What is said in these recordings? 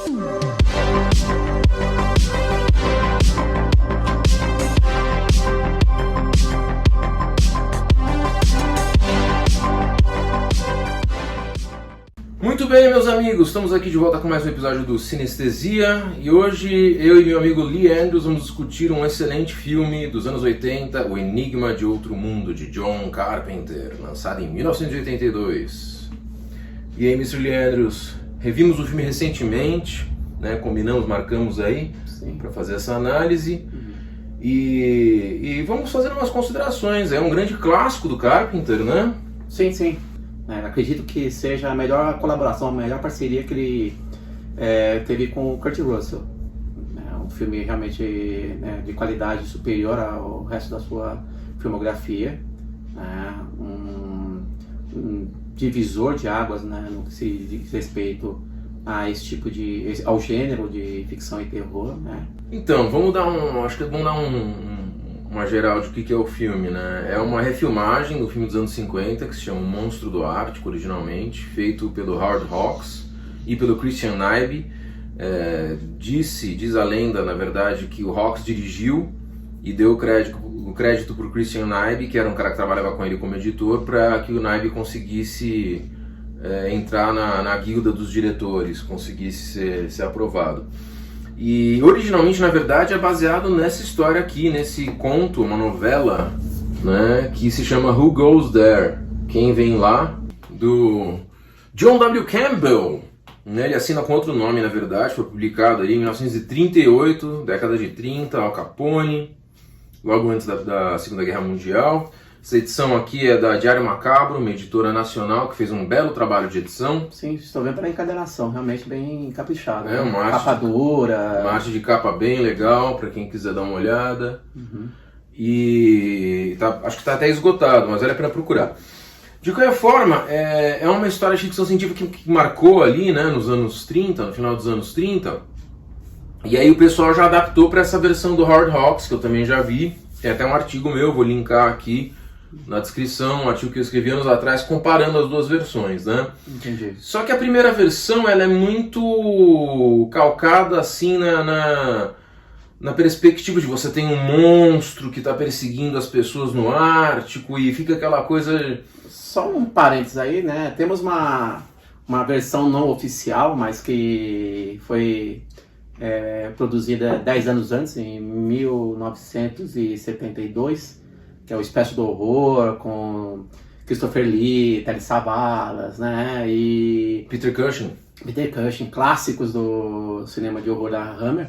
Muito bem, meus amigos, estamos aqui de volta com mais um episódio do Sinestesia e hoje eu e meu amigo Lee Andrews vamos discutir um excelente filme dos anos 80, O Enigma de Outro Mundo, de John Carpenter, lançado em 1982. E aí, Mr. Lee Andrews, revimos o filme recentemente, né, combinamos, marcamos aí para fazer essa análise e vamos fazer umas considerações. É um grande clássico do Carpenter, né? Sim. Acredito que seja a melhor colaboração, a melhor parceria que ele teve com o Kurt Russell. É um filme realmente, né, de qualidade superior ao resto da sua filmografia. Um divisor de águas, né, no que se diz respeito a esse tipo ao gênero de ficção e terror, né? Então, vamos dar uma geral de o que é o filme, né? É uma refilmagem do filme dos anos 50 que se chama O Monstro do Ártico, originalmente, feito pelo Howard Hawks e pelo Christian Nyby. Diz a lenda, na verdade, que o Hawks dirigiu e deu o crédito para o Christian Nyby, que era um cara que trabalhava com ele como editor, para que o Nyby conseguisse entrar na guilda dos diretores, conseguisse ser aprovado. E originalmente, na verdade, é baseado nessa história aqui, nesse conto, uma novela, né, que se chama Who Goes There? Quem Vem Lá? Do John W. Campbell. Né, ele assina com outro nome, na verdade, foi publicado ali em 1938, década de 30, Al Capone, logo antes da Segunda Guerra Mundial. Essa edição aqui é da Diário Macabro, uma editora nacional que fez um belo trabalho de edição. Sim, estou vendo pela encadernação, realmente bem caprichada. Uma capa dura. Uma arte de capa bem legal, para quem quiser dar uma olhada. E acho que está até esgotado, mas vale a pena procurar. De qualquer forma, é uma história de ficção científica que marcou ali, né, nos anos 30, no final dos anos 30. E aí o pessoal já adaptou para essa versão do Howard Hawks, que eu também já vi. Tem até um artigo meu, vou linkar aqui na descrição, um artigo que eu escrevi anos atrás, comparando as duas versões, né? Entendi. Só que a primeira versão, ela é muito calcada, assim, na perspectiva de você tem um monstro que está perseguindo as pessoas no Ártico e fica aquela coisa... Só um parênteses aí, né? Temos uma versão não oficial, mas que foi produzida 10 anos antes, em 1972, que é o Expresso do Horror, com Christopher Lee, Telly Savalas, né, e... Peter Cushing, clássicos do cinema de horror da Hammer,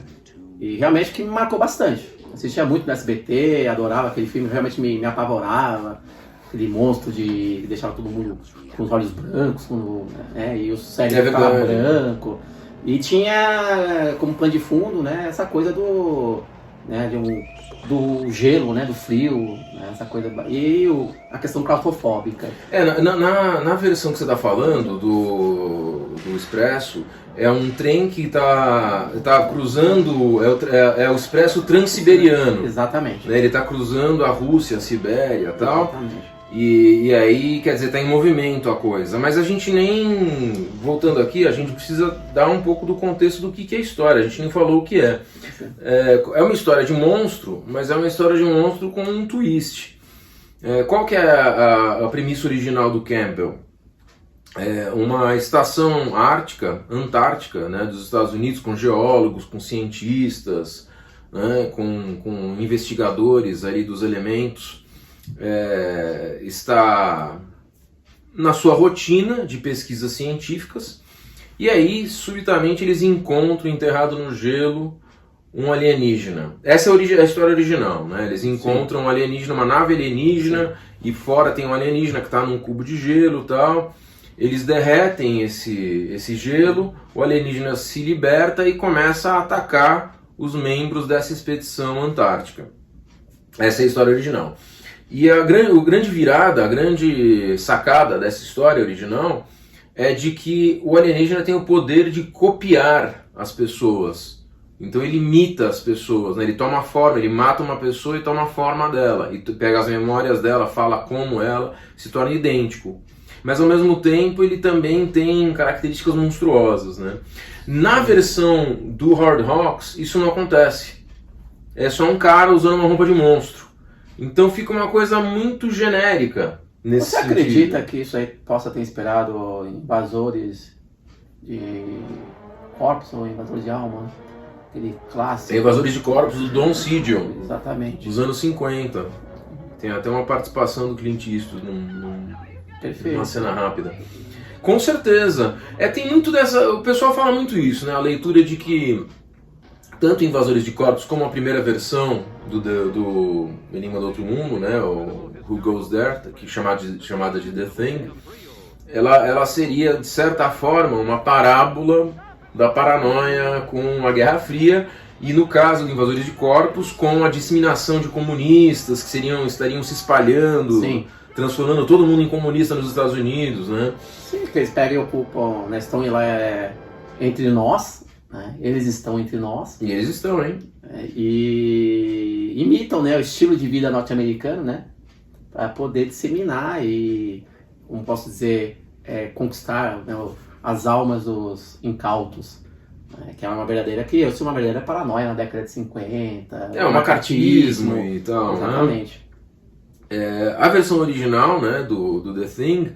e realmente que me marcou bastante. Assistia muito no SBT, adorava aquele filme, realmente me apavorava, aquele monstro que deixava todo mundo com os olhos brancos, e o cérebro ficava branco. E tinha como pano de fundo, né, essa coisa do gelo, né, do frio, né, essa coisa, e a questão claustrofóbica. Na versão que você está falando do Expresso, é um trem que tá cruzando, é o Expresso Transiberiano. Exatamente. Né, ele está cruzando a Rússia, a Sibéria e tal. Exatamente. E aí, quer dizer, está em movimento a coisa. Mas a gente nem... Voltando aqui, a gente precisa dar um pouco do contexto do que é a história. A gente nem falou o que é. É uma história de monstro, mas é uma história de um monstro com um twist. Qual que é a premissa original do Campbell? Uma estação antártica, né, dos Estados Unidos, com geólogos, com cientistas, né, com investigadores ali dos elementos, está na sua rotina de pesquisas científicas, e aí subitamente eles encontram enterrado no gelo um alienígena. Essa é a história original, né? Eles encontram um alienígena, uma nave alienígena, e fora tem um alienígena que está num cubo de gelo e tal. Eles derretem esse gelo, o alienígena se liberta e começa a atacar os membros dessa expedição antártica. Essa é a história original. E a grande sacada dessa história original é de que o alienígena tem o poder de copiar as pessoas. Então ele imita as pessoas, né? Ele toma forma, ele mata uma pessoa e toma a forma dela, e pega as memórias dela, fala como ela, se torna idêntico. Mas ao mesmo tempo ele também tem características monstruosas, né? Na versão do Howard Hawks, isso não acontece. É só um cara usando uma roupa de monstro. Então fica uma coisa muito genérica nesse Você sentido. acredita que isso aí possa ter inspirado invasores de corpos ou invasores de alma? Aquele clássico. Tem Invasores de Corpos do Don Siegel, Exatamente. dos anos 50. Tem até uma participação do Clint Eastwood Perfeito. numa cena rápida. Com certeza. Tem muito dessa... O pessoal fala muito isso, né? A leitura de que tanto Invasores de Corpos como a primeira versão do Enigma do Outro Mundo, né? O Who Goes There, que chamada de The Thing, ela seria, de certa forma, uma parábola da paranoia com a Guerra Fria, e no caso do Invasores de Corpos, com a disseminação de comunistas que estariam se espalhando, Sim. transformando todo mundo em comunista nos Estados Unidos, né? Sim, que eles pegam e ocupam, né, estão lá entre nós, né? Eles estão entre nós. E eles estão, hein? E imitam, né, o estilo de vida norte-americano, né? Para poder disseminar e, como posso dizer, conquistar, né, as almas dos incautos. Que é uma verdadeira criança, uma verdadeira paranoia na década de 50. O macartismo e tal, exatamente. Né? A versão original, né, do The Thing,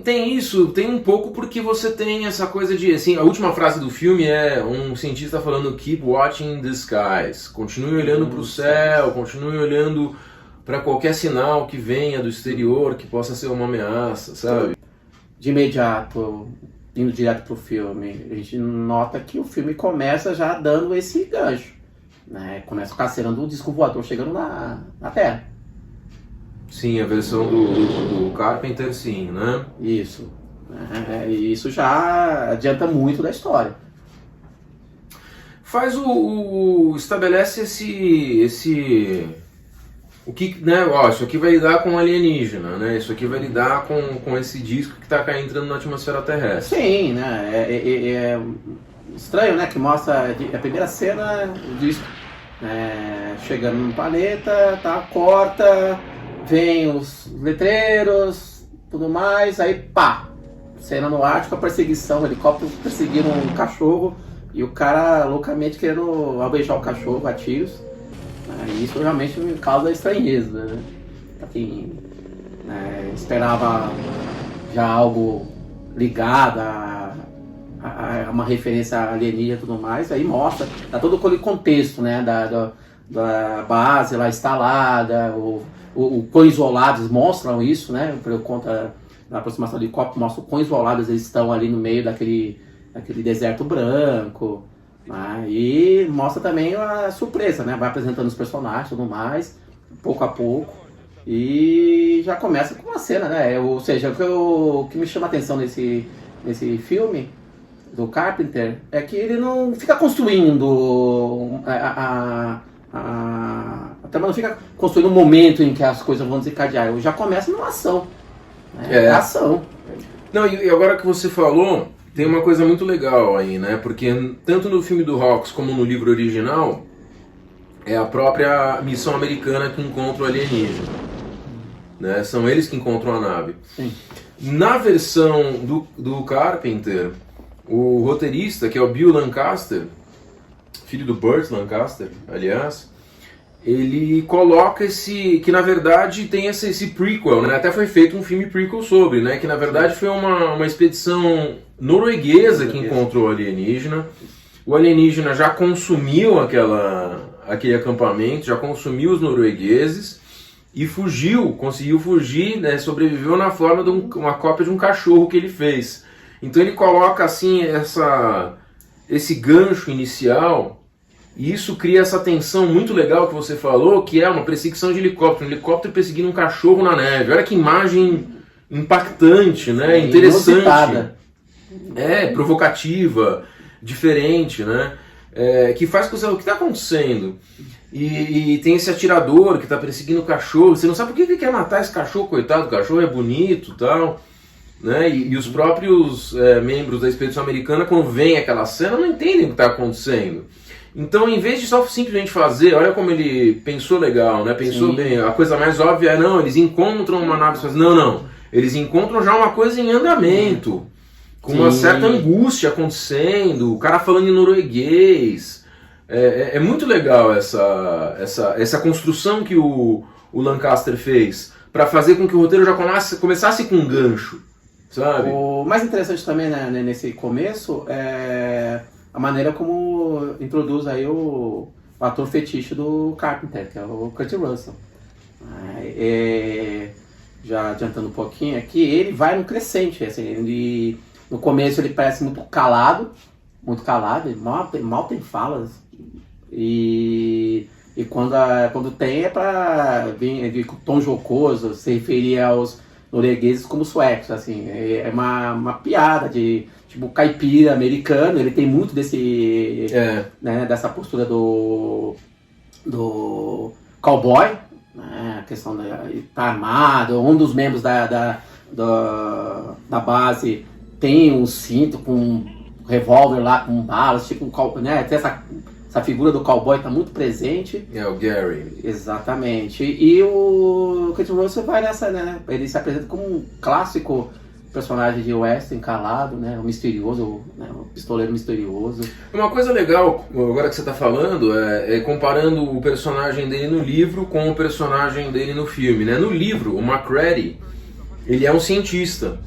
tem isso, tem um pouco porque você tem essa coisa de, assim, a última frase do filme é um cientista falando "Keep watching the skies", continue olhando para o céu, continue olhando para qualquer sinal que venha do exterior que possa ser uma ameaça, sabe? De imediato, indo direto pro filme, a gente nota que o filme começa já dando esse gancho, né? Começa com a cena do disco voador chegando na Terra. Sim, a versão do Carpenter, sim, né? Isso. E isso já adianta muito da história. Estabelece esse o que, né? Isso aqui vai lidar com alienígena, né? Isso aqui vai lidar com esse disco que está entrando na atmosfera terrestre. Sim, né? É estranho, né? Que mostra a primeira cena do disco, chegando no planeta, tá, corta, vem os letreiros, tudo mais, aí pá, cena no Ártico, a perseguição, o helicóptero perseguindo um cachorro e o cara loucamente querendo alvejar o cachorro a tiros. Isso realmente me causa estranheza, né? Pra quem esperava já algo ligado a uma referência alienígena e tudo mais, aí mostra, dá todo aquele contexto, né, da base lá instalada, o quão isolados mostram isso, né, por conta da aproximação do helicóptero, mostra o quão isolados eles estão ali no meio daquele deserto branco. E mostra também a surpresa, né? Vai apresentando os personagens e tudo mais, pouco a pouco. E já começa com uma cena, né? Ou seja, o que me chama a atenção nesse filme do Carpenter é que ele não fica construindo a trama não fica construindo um momento em que as coisas vão desencadear. Já começa numa ação. Né? Ação. Não, e agora que você falou, tem uma coisa muito legal aí, né? Porque tanto no filme do Hawks como no livro original, é a própria missão americana que encontra o alienígena. Né? São eles que encontram a nave. Sim. Na versão do Carpenter, o roteirista, que é o Bill Lancaster, filho do Burt Lancaster, aliás, ele coloca que na verdade tem esse prequel, né? Até foi feito um filme prequel sobre, né? Que na verdade foi uma expedição norueguesa que encontrou o alienígena. O alienígena já consumiu aquele acampamento, já consumiu os noruegueses e conseguiu fugir, né? Sobreviveu na forma de uma cópia de um cachorro que ele fez. Então ele coloca assim esse gancho inicial. E isso cria essa tensão muito legal que você falou, que é uma perseguição de helicóptero. Um helicóptero perseguindo um cachorro na neve. Olha que imagem impactante, né? Interessante. Inusitada. Provocativa, diferente, né? Que faz com você o que está acontecendo. E tem esse atirador que está perseguindo o cachorro. Você não sabe por que ele quer matar esse cachorro, coitado. O cachorro é bonito e tal. Né? E os próprios membros da expedição americana, quando veem aquela cena, não entendem o que está acontecendo. Então, em vez de só simplesmente fazer, olha como ele pensou legal, né? Pensou Sim. bem. A coisa mais óbvia é, eles encontram uma nave espacial. Não. Eles encontram já uma coisa em andamento. com uma certa angústia acontecendo, o cara falando em norueguês. É muito legal essa construção que o Lancaster fez para fazer com que o roteiro já começasse com um gancho, sabe? O mais interessante também, né, nesse começo é a maneira como introduz aí o ator fetiche do Carpenter, que é o Kurt Russell. Já adiantando um pouquinho aqui, ele vai no crescente, assim, no começo ele parece muito calado, ele mal tem falas, e quando tem é para vir com tom jocoso, se referir aos noruegueses como suecos, assim, é uma piada de tipo caipira americano, ele tem muito né, dessa postura do cowboy, né, a questão de estar armado, um dos membros da base tem um cinto com um revólver lá com balas, tipo né, tem essa figura do cowboy está muito presente. É o Gary. Exatamente. E o Kurt Russell vai nessa, né? Ele se apresenta como um clássico personagem de western calado, né? O misterioso, né? O pistoleiro misterioso. Uma coisa legal, agora que você está falando, é comparando o personagem dele no livro com o personagem dele no filme, né? No livro, o McCready, ele é um cientista.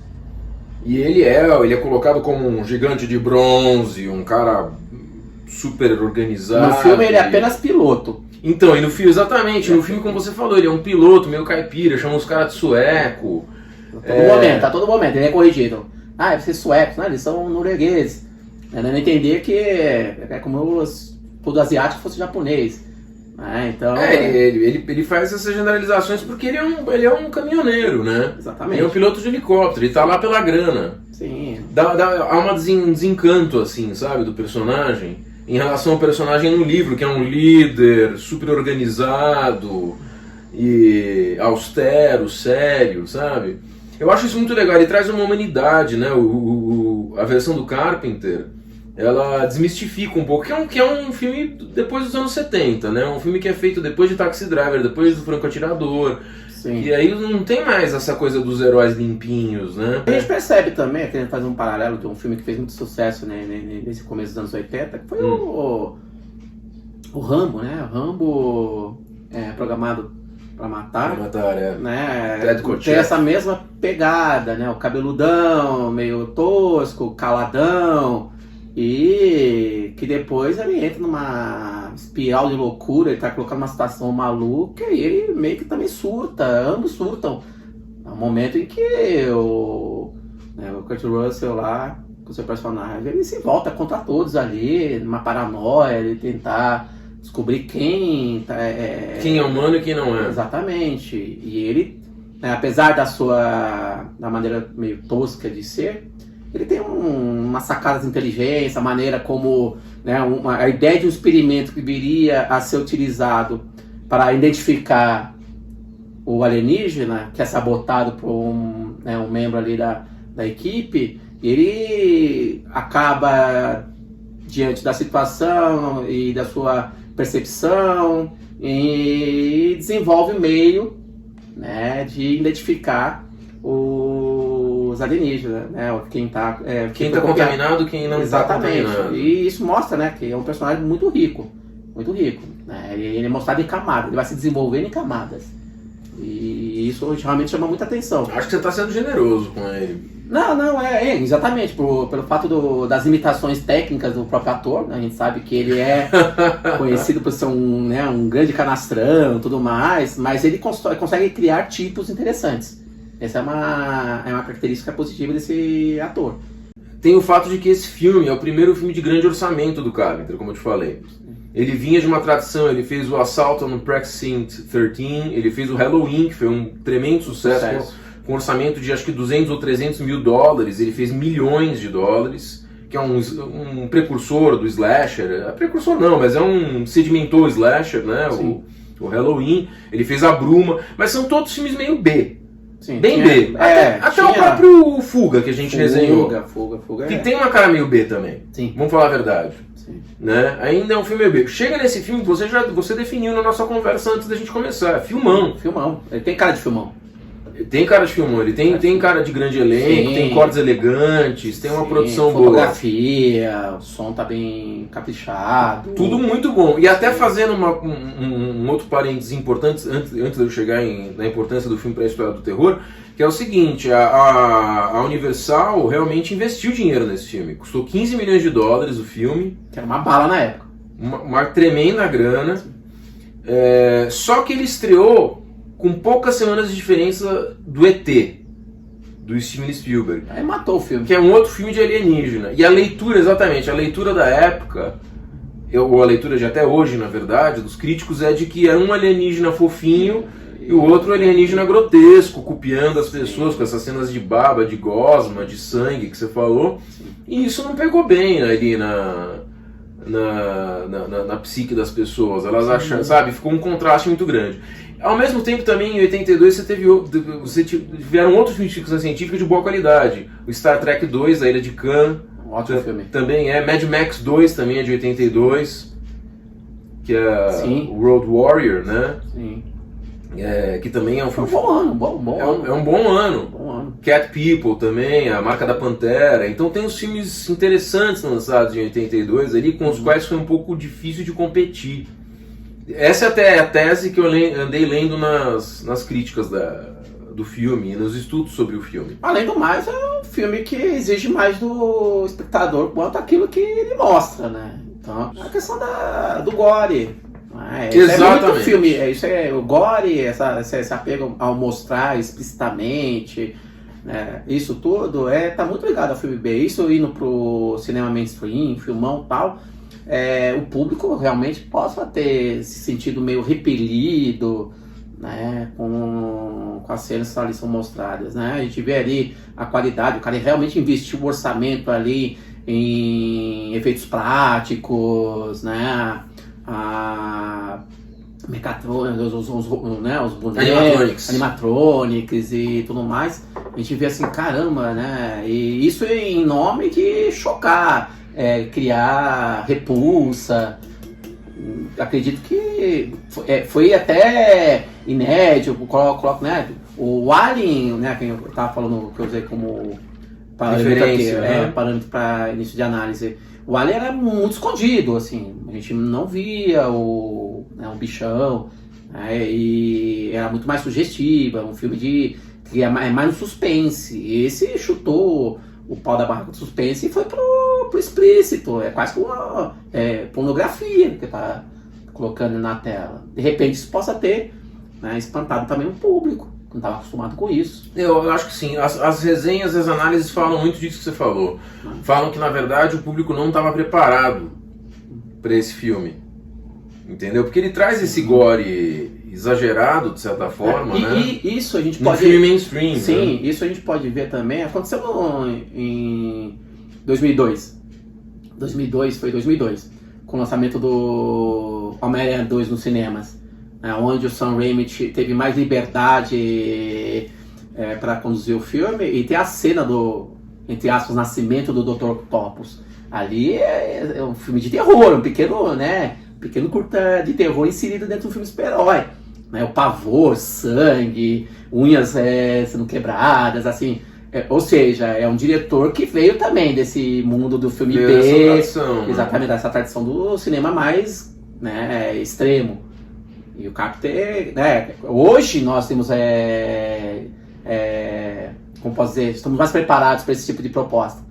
E ele é colocado como um gigante de bronze, um cara super organizado. No filme ele é apenas piloto. Então, e no filme, exatamente, no filme, como você falou, ele é um piloto meio caipira, chama os caras de sueco. A todo momento, ele é corrigido. Ah, vocês suecos, né? Eles são noruegueses. Eu não entendia que é como todo asiático fosse japonês. Então... ele faz essas generalizações porque ele é um caminhoneiro, né? Exatamente. Ele é um piloto de helicóptero, ele tá lá pela grana. Sim. Há um desencanto, assim, sabe, do personagem, em relação ao personagem no livro, que é um líder super organizado e austero, sério, sabe? Eu acho isso muito legal, ele traz uma humanidade, né? A versão do Carpenter, ela desmistifica um pouco, que é um filme depois dos anos 70, né? Um filme que é feito depois de Taxi Driver, depois do Franco Atirador. Sim. E aí não tem mais essa coisa dos heróis limpinhos, né? A gente percebe também, que a gente faz um paralelo de um filme que fez muito sucesso, né, nesse começo dos anos 80, que foi o Rambo, né? O Rambo Programado para Matar. Né? Tem essa mesma pegada, né? O cabeludão, meio tosco, caladão. E que depois ele entra numa espiral de loucura, ele tá colocando uma situação maluca e ele meio que também surta, ambos surtam. É um momento em que o Kurt Russell lá, com seu personagem, ele se volta contra todos ali, numa paranoia, ele tentar descobrir quem quem é humano e quem não é. Exatamente. E ele, né, apesar da maneira meio tosca de ser, ele tem uma sacada de inteligência, a maneira como, né, a ideia de um experimento que viria a ser utilizado para identificar o alienígena, que é sabotado por um membro ali da equipe, ele acaba, diante da situação e da sua percepção, e desenvolve um meio, né, de identificar os alienígenas, né? Quem tá contaminado, quem não está contaminado. E isso mostra, né, que é um personagem muito rico, né? Ele é mostrado em camadas, ele vai se desenvolvendo em camadas. E isso realmente chama muita atenção. Acho que você está sendo generoso com ele. Não, exatamente, pelo fato das limitações técnicas do próprio ator, né? A gente sabe que ele é conhecido por ser um grande canastrão e tudo mais, mas ele consegue criar tipos interessantes. Essa é uma característica positiva desse ator. Tem o fato de que esse filme é o primeiro filme de grande orçamento do Carpenter, como eu te falei. Ele vinha de uma tradição, ele fez o Assault on Precinct 13, ele fez o Halloween, que foi um tremendo sucesso. Com orçamento de acho que 200 ou 300 mil dólares, ele fez milhões de dólares, que é um precursor do slasher. Precursor não, mas sedimentou o slasher, né? O Halloween. Ele fez A Bruma, mas são todos filmes meio B. Sim, bem B. Até o próprio Fuga, que a gente resenhou. Fuga. Que tem uma cara meio B também. Sim. Vamos falar a verdade. Sim. Né? Ainda é um filme B. Chega nesse filme, você definiu na nossa conversa antes da gente começar. Filmão. Ele tem cara de filmão. Tem cara de filmão, ele tem cara de grande elenco, Sim. tem cortes elegantes, tem uma Sim, produção boa. fotografia, o som tá bem caprichado. Tudo muito bom. E até fazendo um outro parênteses importante, antes de eu chegar na importância do filme para a história do terror, que é o seguinte, a Universal realmente investiu dinheiro nesse filme. Custou 15 milhões de dólares o filme. Que era uma bala na época. Uma tremenda grana. Só que ele estreou com poucas semanas de diferença do ET, do Steven Spielberg. Aí matou o filme. Que é um outro filme de alienígena. E a leitura, exatamente, a leitura da época, ou a leitura de até hoje, na verdade, dos críticos, é de que é um alienígena fofinho e o outro alienígena grotesco, copiando as pessoas com essas cenas de baba, de gosma, de sangue que você falou. E isso não pegou bem ali na psique das pessoas. Elas acharam, sabe, ficou um contraste muito grande. Ao mesmo tempo, também, em 82, tiveram outros filmes de ficção científica de boa qualidade. O Star Trek 2, A Ilha de Khan, Um ótimo filme. também é. Mad Max 2 também é de 82, que é Sim. o Road Warrior, né? Sim. Que também é um Foi um filme... bom ano, bom ano. É um bom ano. Bom ano. Cat People também, A Marca da Pantera. Então tem uns filmes interessantes lançados em 82 ali, com os quais foi um pouco difícil de competir. Essa até é a tese que eu andei lendo nas críticas do filme e nos estudos sobre o filme. Além do mais, é um filme que exige mais do espectador quanto aquilo que ele mostra, né? Então, a questão do gore. Exatamente. É muito filme, isso é o gore, esse apego ao mostrar explicitamente, né? Isso tudo tá muito ligado ao filme B. Isso indo pro cinema mainstream, filmão e tal, o público realmente possa ter se sentido meio repelido, né, com as cenas que ali são mostradas, né? A gente vê ali a qualidade, o cara realmente investiu o orçamento ali em efeitos práticos, né? Os bonecos, animatronics e tudo mais. A gente vê assim, caramba, né? E isso em nome de chocar, criar repulsa. Acredito que foi até inédito, coloco, né? O Alien, né? Quem eu tava falando, que eu usei como parâmetro para início de análise. O Alien era muito escondido, assim, a gente não via o bichão, né, e era muito mais sugestivo, era um filme que é mais no suspense. E esse chutou o pau da barraca do suspense e foi pro explícito, é quase uma pornografia que tá colocando na tela. De repente isso possa ter, né, espantado também o público, que não estava acostumado com isso. Eu acho que sim. As resenhas, as análises falam muito disso que você falou. Falam que, na verdade, o público não estava preparado para esse filme. Entendeu? Porque ele traz esse gore exagerado, de certa forma, né? E isso a gente no pode... filme mainstream. Sim, né? isso a gente pode ver também. Aconteceu em 2002. 2002, com o lançamento do Homem-Aranha 2 nos cinemas. Onde o Sam Raimi teve mais liberdade para conduzir o filme, e tem a cena do, entre aspas, nascimento do Dr. Octopus. Ali é um filme de terror, um pequeno curta de terror inserido dentro do filme super-herói. Né? O pavor, sangue, unhas sendo quebradas, assim. Ou seja, é um diretor que veio também desse mundo do filme B. Tradição, exatamente, dessa tradição do cinema mais, né, extremo. E o Carpenter, né, hoje nós temos, como posso dizer, estamos mais preparados para esse tipo de proposta.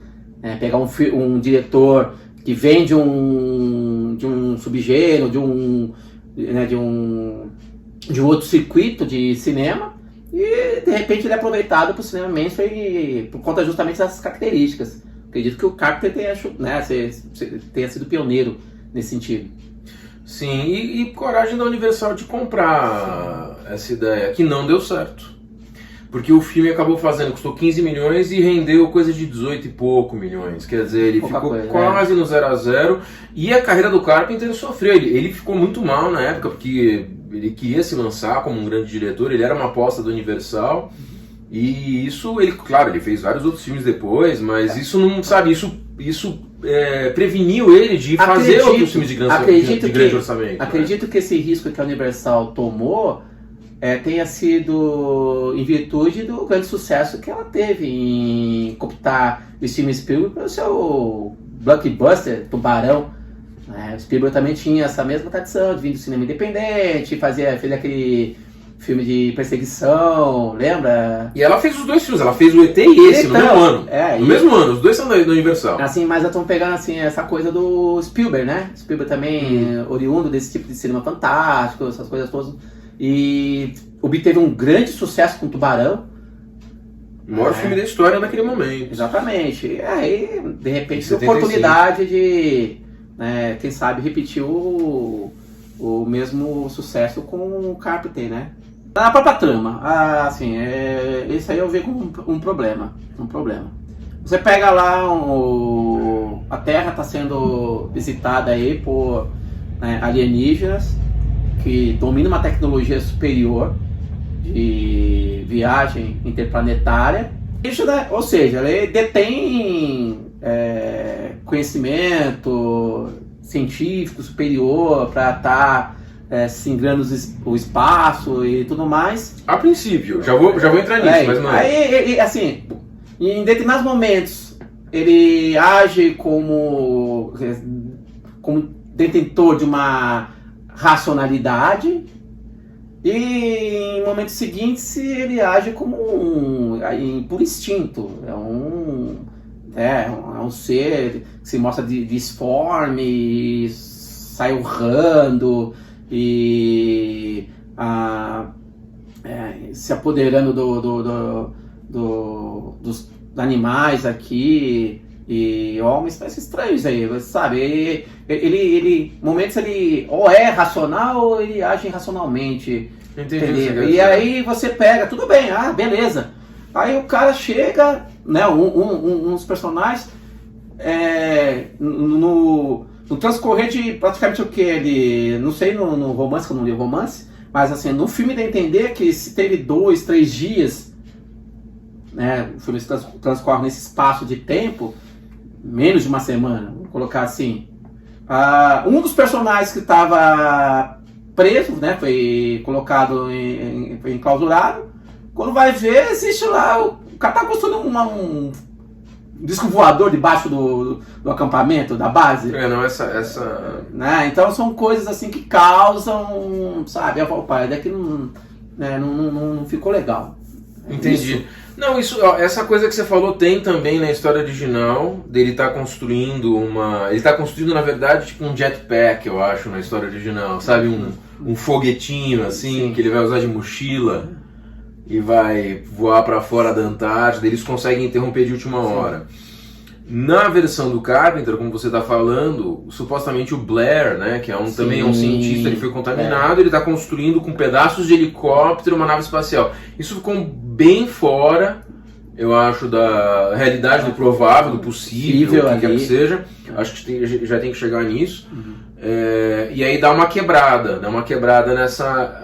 Pegar um diretor que vem de um subgênero, de um outro circuito de cinema, e de repente ele é aproveitado para o cinema mainstream por conta justamente dessas características. Acredito que o Carpenter tenha sido pioneiro nesse sentido. Sim, e coragem da Universal de comprar essa ideia, que não deu certo. Porque o filme acabou custou 15 milhões e rendeu coisa de 18 e pouco milhões. Quer dizer, ele ficou quase no 0 a 0. E a carreira do Carpenter sofreu. Ele ficou muito mal na época, porque ele queria se lançar como um grande diretor, ele era uma aposta da Universal. E isso, ele fez vários outros filmes depois, mas isso não, sabe, isso preveniu ele de fazer outros filmes de grande orçamento. Acredito que esse risco que a Universal tomou tenha sido em virtude do grande sucesso que ela teve em cooptar o Steven Spielberg para o seu blockbuster, Tubarão. O Spielberg também tinha essa mesma tradição de vir do cinema independente, fez aquele filme de perseguição, lembra? E ela fez os dois filmes, ela fez o ET e esse no mesmo ano. No mesmo ano, os dois são da Universal. Assim, mas estão pegando assim, essa coisa do Spielberg, né? Spielberg também oriundo desse tipo de cinema fantástico, essas coisas todas. E obteve um grande sucesso com Tubarão. O maior filme da história naquele momento. Exatamente. E aí, de repente, tem oportunidade de, quem sabe, repetir o mesmo sucesso com o Carpenter, né? Na própria trama, assim, isso aí eu vejo como um problema. Você pega lá, a Terra está sendo visitada aí por alienígenas que dominam uma tecnologia superior de viagem interplanetária. Isso, ou seja, ele detém conhecimento científico superior para estar singrando o espaço e tudo mais. A princípio, já vou entrar nisso, mas não. Aí, assim, em determinados momentos, ele age como detentor de uma racionalidade, e em momentos seguintes ele age como por instinto. É um ser que se mostra disforme, sai urrando e se apoderando dos animais aqui, e uma espécie estranha isso aí, sabe? Ele momentos ele ou é racional ou ele age irracionalmente. Entendi. E aí você pega, tudo bem, beleza. Aí o cara chega, né, um dos personagens, no transcorrer de praticamente o que ele, não sei no romance, que eu não li o romance, mas assim, no filme dá a entender que se teve 2, 3 dias, né, o filme se transcorre nesse espaço de tempo, menos de uma semana, vamos colocar assim. Um dos personagens que estava preso, né, foi colocado foi enclausurado. Quando vai ver, existe lá, o cara tá construindo um disco voador debaixo do acampamento, da base. Né? Então são coisas assim que causam, sabe, opa, daqui não ficou legal. Entendi. Isso. Não, essa coisa que você falou tem também na história original, dele tá construindo ele tá construindo, na verdade, tipo um jetpack, eu acho, na história original, sabe, um foguetinho, assim, que ele vai usar de mochila e vai voar para fora da Antártida. Eles conseguem interromper de última hora. Na versão do Carpenter, como você está falando, supostamente o Blair, né, que também é um cientista, ele foi contaminado, ele está construindo com pedaços de helicóptero uma nave espacial. Isso ficou bem fora, eu acho, da realidade, do provável, do possível, o que quer que seja. Acho que já tem que chegar nisso. E aí dá uma quebrada nessa...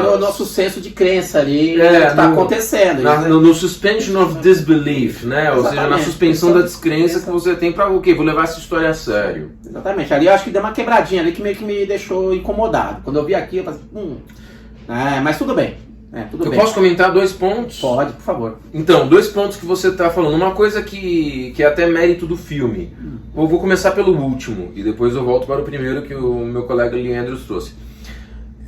no nosso senso de crença ali, que está acontecendo. No suspension of disbelief, né? Ou seja, na suspensão da descrença que você tem para o quê? Vou levar essa história a sério. Exatamente. Ali eu acho que deu uma quebradinha ali que meio que me deixou incomodado. Quando eu vi aqui, eu falei, mas tudo bem. Posso comentar 2 pontos? Pode, por favor. Então, 2 pontos que você está falando. Uma coisa que é até mérito do filme. Eu vou começar pelo último e depois eu volto para o primeiro que o meu colega Leandros trouxe.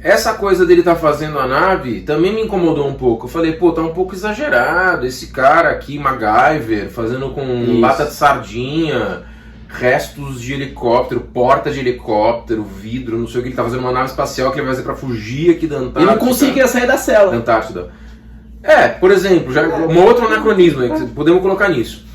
Essa coisa dele estar fazendo a nave também me incomodou um pouco. Eu falei, tá um pouco exagerado. Esse cara aqui, MacGyver, fazendo com lata de sardinha, restos de helicóptero, porta de helicóptero, vidro, não sei o que. Ele tá fazendo uma nave espacial que ele vai fazer para fugir aqui da Antártida. E não conseguia sair da cela. Da Antártida. Por exemplo, um outro anacronismo aí, que podemos colocar nisso.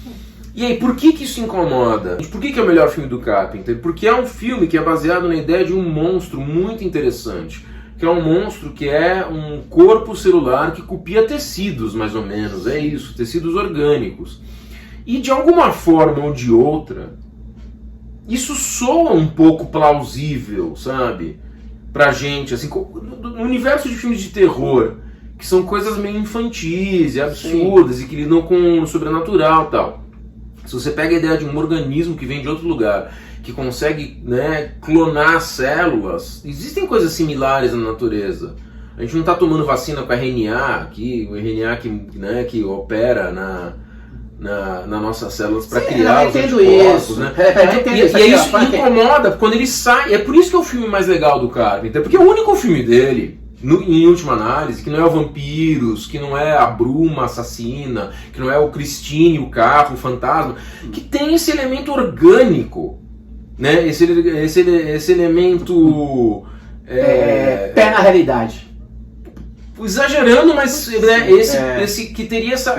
E aí, por que isso incomoda? Por que é o melhor filme do Carpenter? Porque é um filme que é baseado na ideia de um monstro muito interessante. Que é um monstro que é um corpo celular que copia tecidos, mais ou menos. É isso, tecidos orgânicos. E de alguma forma ou de outra, isso soa um pouco plausível, sabe? Pra gente, assim, no universo de filmes de terror, que são coisas meio infantis e absurdas, e que lidam com o sobrenatural e tal. Se você pega a ideia de um organismo que vem de outro lugar, que consegue, né, clonar células, existem coisas similares na natureza. A gente não está tomando vacina com RNA aqui, o RNA que opera nas nossas células para criar os anticorpos, né? E aí isso incomoda quando ele sai. É por isso que é o filme mais legal do Carpenter, porque é o único filme dele, em última análise, que não é o Vampiros, que não é a Bruma assassina, que não é o Christine, o carro, o fantasma, que tem esse elemento orgânico, né? Esse elemento pé na realidade. Exagerando, mas né, esse que teria essa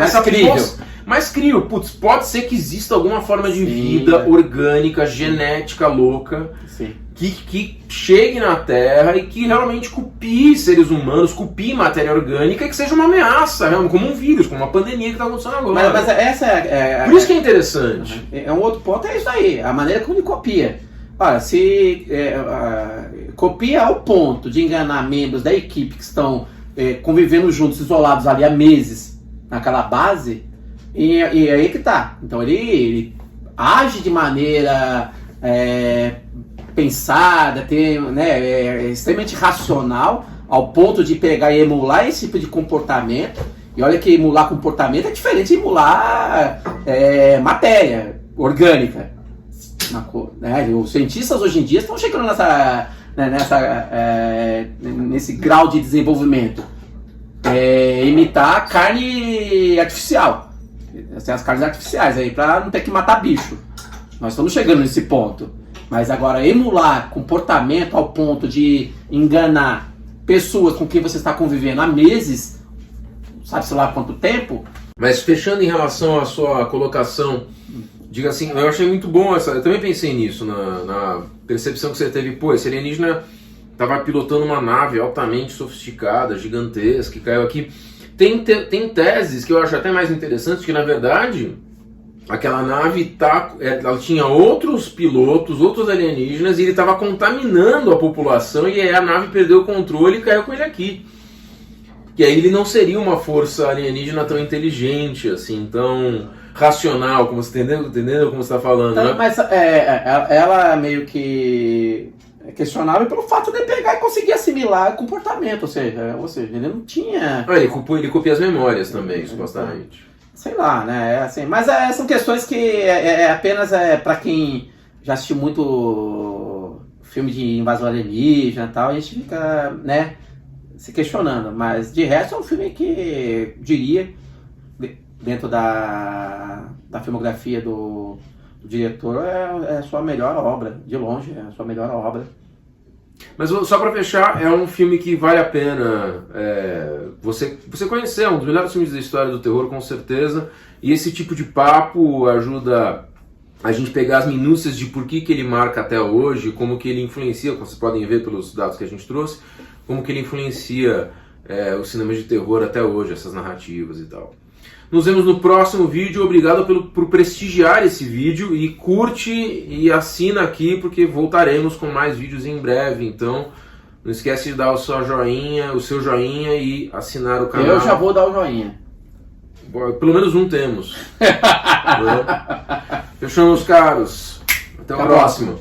mais crível. Putz, pode ser que exista alguma forma de vida orgânica, genética louca, que chegue na Terra e que realmente copie seres humanos, copie matéria orgânica e que seja uma ameaça, como um vírus, como uma pandemia que está acontecendo agora. Mas essa por isso que é interessante. Um outro ponto é isso aí, a maneira como ele copia. Olha, se copia ao ponto de enganar membros da equipe que estão convivendo juntos, isolados ali há meses naquela base, e aí que tá. Então ele age de maneira pensada, extremamente racional, ao ponto de pegar e emular esse tipo de comportamento. E olha que emular comportamento é diferente de emular matéria orgânica. Os cientistas hoje em dia estão chegando nesse grau de desenvolvimento. Imitar carne artificial. As carnes artificiais aí, para não ter que matar bicho. Nós estamos chegando nesse ponto. Mas agora, emular comportamento ao ponto de enganar pessoas com quem você está convivendo há meses, sabe-se lá há quanto tempo. Mas fechando em relação à sua colocação, diga assim, eu achei muito bom eu também pensei nisso, na percepção que você teve, esse alienígena estava pilotando uma nave altamente sofisticada, gigantesca, que caiu aqui. Tem teses que eu acho até mais interessantes, que na verdade aquela nave ela tinha outros pilotos, outros alienígenas, e ele estava contaminando a população, e aí a nave perdeu o controle e caiu com ele aqui. E aí ele não seria uma força alienígena tão inteligente, assim, tão racional, como você entendeu como você está falando, então, né? Mas ela meio que é questionável pelo fato de ele pegar e conseguir assimilar o comportamento, ou seja, ele não tinha... Ele copia as memórias também, supostamente. Sei lá, né? Mas são questões que apenas para quem já assistiu muito filme de invasão alienígena e tal, a gente fica, né, se questionando. Mas de resto é um filme que, diria, dentro da filmografia do diretor, é a sua melhor obra, de longe, é a sua melhor obra. Mas só para fechar, é um filme que vale a pena você conhecer, é um dos melhores filmes da história do terror, com certeza, e esse tipo de papo ajuda a gente pegar as minúcias de por que ele marca até hoje, como que ele influencia, como vocês podem ver pelos dados que a gente trouxe, como que ele influencia o cinema de terror até hoje, essas narrativas e tal. Nos vemos no próximo vídeo. Obrigado por prestigiar esse vídeo, e curte e assina aqui, porque voltaremos com mais vídeos em breve. Então não esquece de dar o seu joinha e assinar o canal. Eu já vou dar o joinha. Pelo menos um temos. Fechamos, caros. Até o próximo.